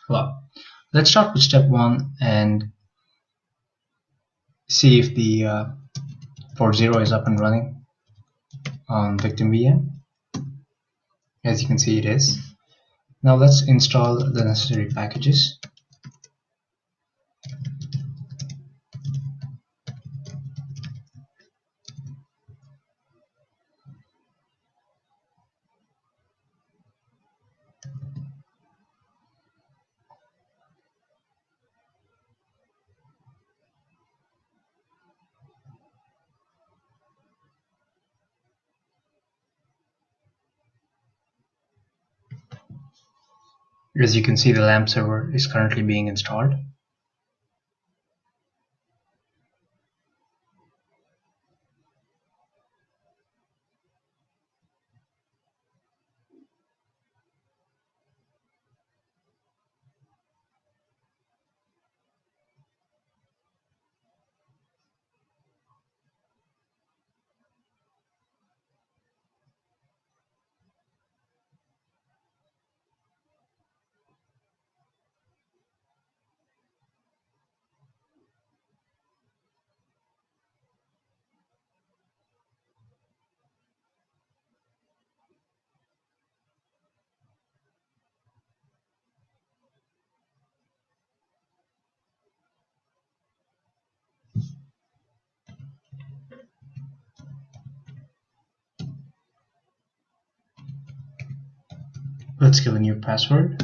Hello. Let's start with step 1 and see if the port 0 is up and running on victim VM. As you can see, it is. Now let's install the necessary packages. As you can see, the LAMP server is currently being installed. Let's give a new password.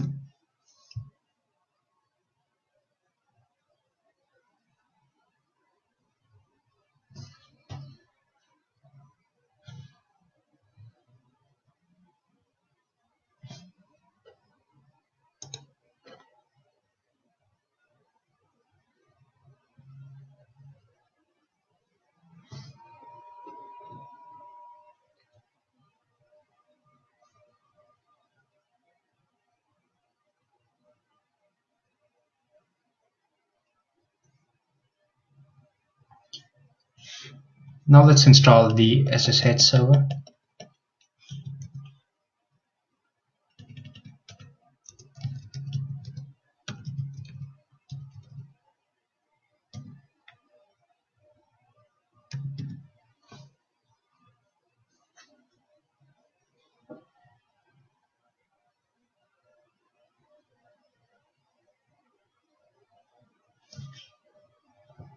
Now let's install the SSH server.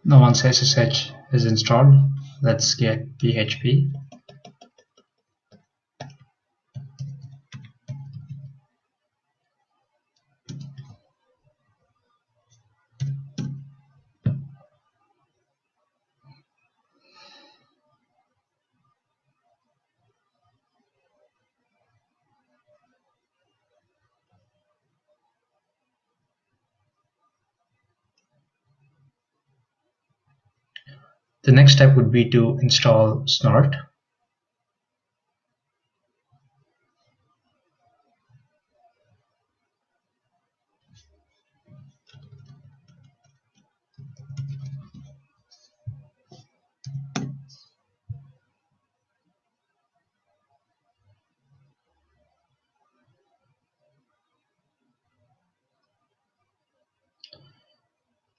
Now once SSH is installed, let's get PHP. The next step would be to install SNORT.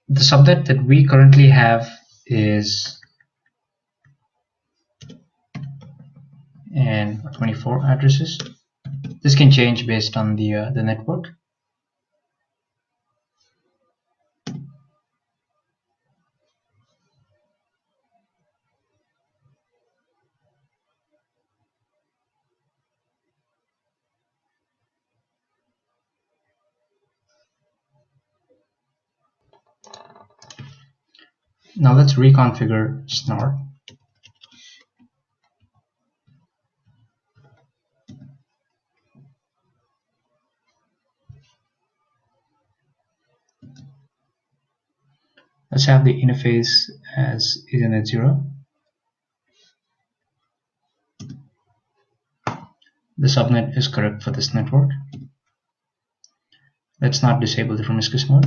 The subnet that we currently have is and 24 addresses. This can change based on the network. Now let's reconfigure SNORT. Let's have the interface as Ethernet 0. The subnet is correct for this network. Let's not disable the promiscuous mode.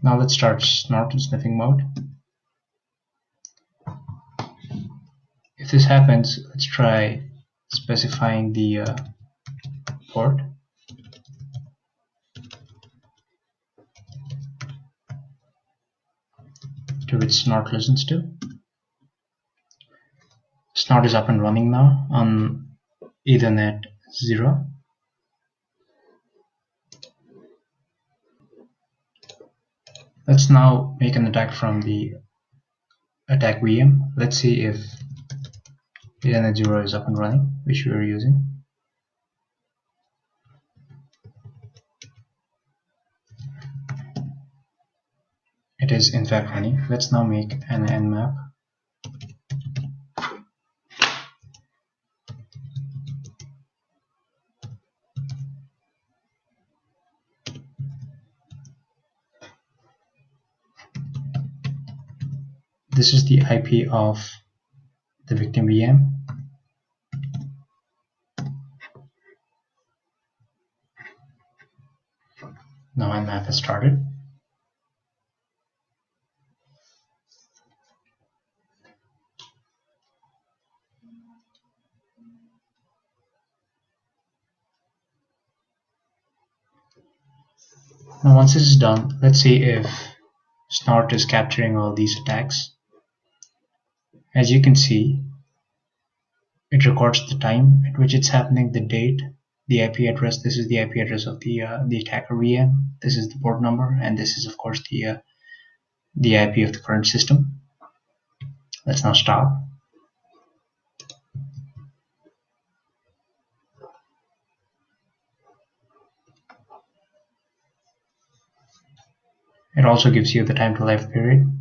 Now let's start SNORT in sniffing mode. this happens, let's try specifying the port to which SNORT listens to. SNORT is up and running now on Ethernet 0. Let's now make an attack from the attack VM. Let's see if Ethernet 0 is up and running, which we are using. It is in fact running. Let's now make an nmap. This is the IP of the victim VM. Now nmap has started. Now once this is done, let's see if SNORT is capturing all these attacks. As you can see, it records the time at which it's happening, the date, the IP address. This is the IP address of the attacker VM. This is the port number, and this is of course the IP of the current system. Let's now stop. It also gives you the time to life period.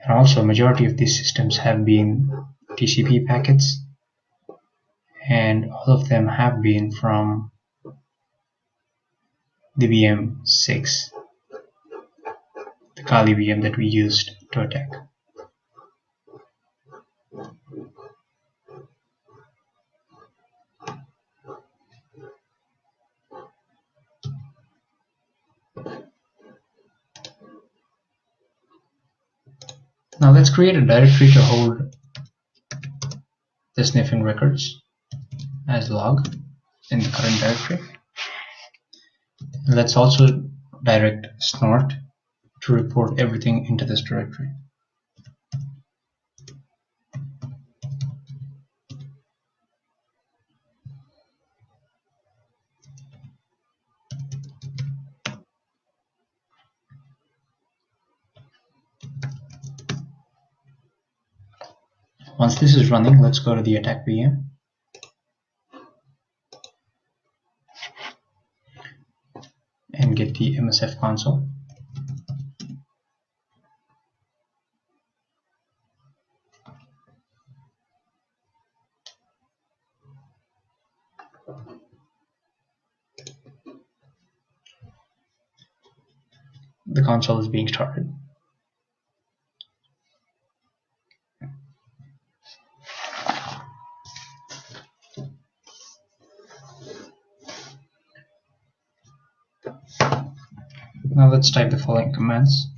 And also, majority of these systems have been TCP packets, and all of them have been from the VM6, the Kali VM that we used to attack. Now let's create a directory to hold the sniffing records as log in the current directory. Let's also direct SNORT to report everything into this directory. Once this is running, let's go to the attack VM. And get the MSF console. The console is being started. Now let's type the following commands.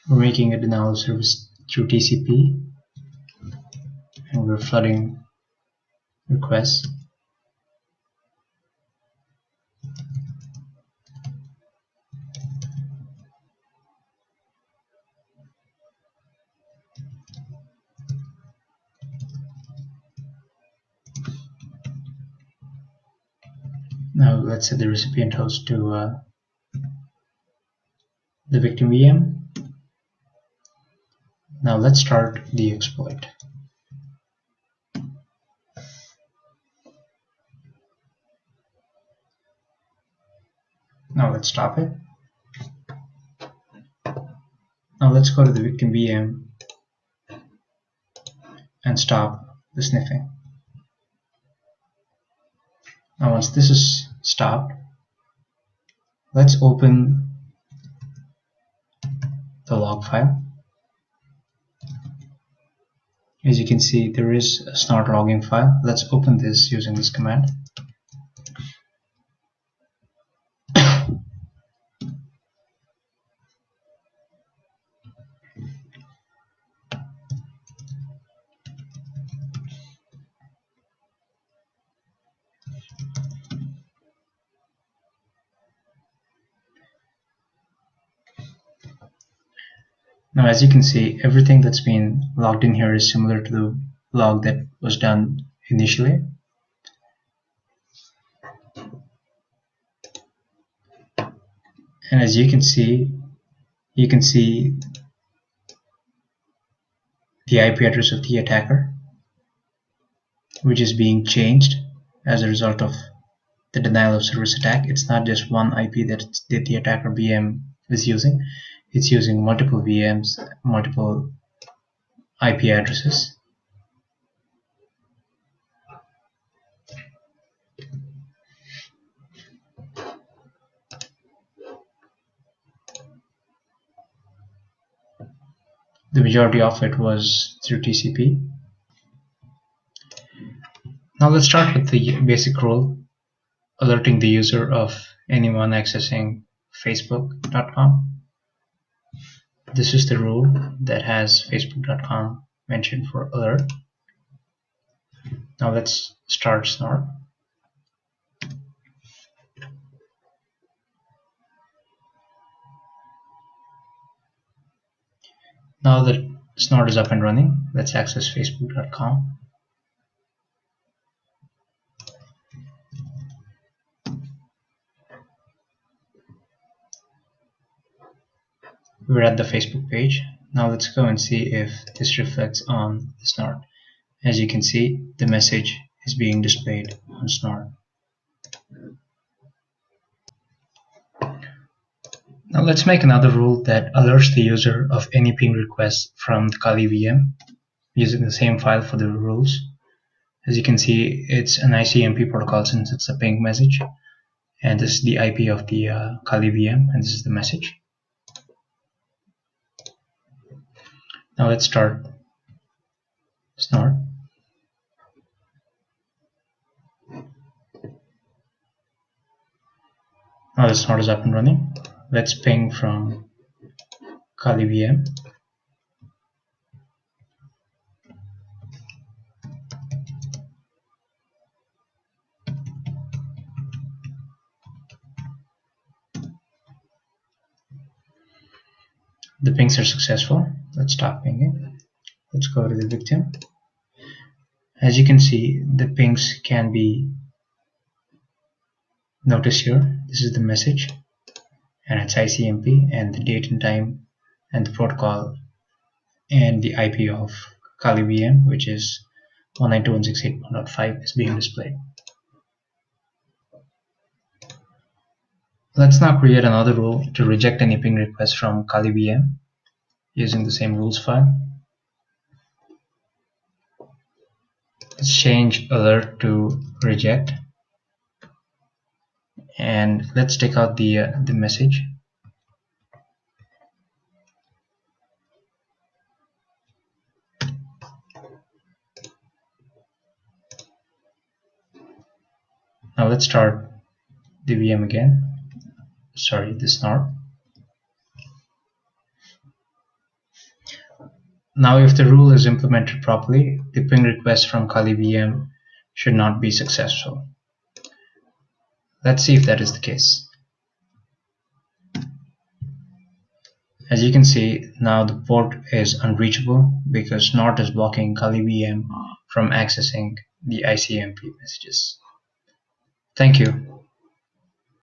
We're making a denial of service through TCP, and we're flooding requests. Now let's set the recipient host to the victim VM. Now let's start the exploit. Now let's stop it. Now let's go to the victim VM and stop the sniffing. Now once this is stopped, let's open the log file As you can see, there is a SNORT logging file. Let's open this using this command. Now, as you can see, everything that's been logged in here is similar to the log that was done initially. And as you can see the IP address of the attacker, which is being changed as a result of the denial of service attack. It's not just one IP that the attacker VM is using. It's using multiple VMs, multiple IP addresses. The majority of it was through TCP. Now let's start with the basic rule, alerting the user of anyone accessing facebook.com. This is the rule that has facebook.com mentioned for alert. Now let's start SNORT. Now that SNORT is up and running, let's access facebook.com. We're at the Facebook page. Now let's go and see if this reflects on the SNORT. As you can see, the message is being displayed on SNORT. Now let's make another rule that alerts the user of any ping request from the Kali VM using the same file for the rules. As you can see, it's an ICMP protocol since it's a ping message, and this is the IP of the Kali VM, and this is the message. Now let's start SNORT. Now the SNORT is up and running. Let's ping from Kali VM. The pings are successful. Let's stop pinging. Let's go to the victim. As you can see, the pings can be noticed here. This is the message, and it's ICMP, and the date and time, and the protocol, and the IP of Kali VM, which is 192.168.1.5, is being displayed. Let's now create another rule to reject any ping request from Kali VM using the same rules file. Let's change alert to reject, and let's take out the message. Now let's start the VM again. Sorry, the SNORT. Now if the rule is implemented properly, the ping request from Kali VM should not be successful. Let's see if that is the case. As you can see, now the port is unreachable because SNORT is blocking Kali VM from accessing the ICMP messages. Thank you.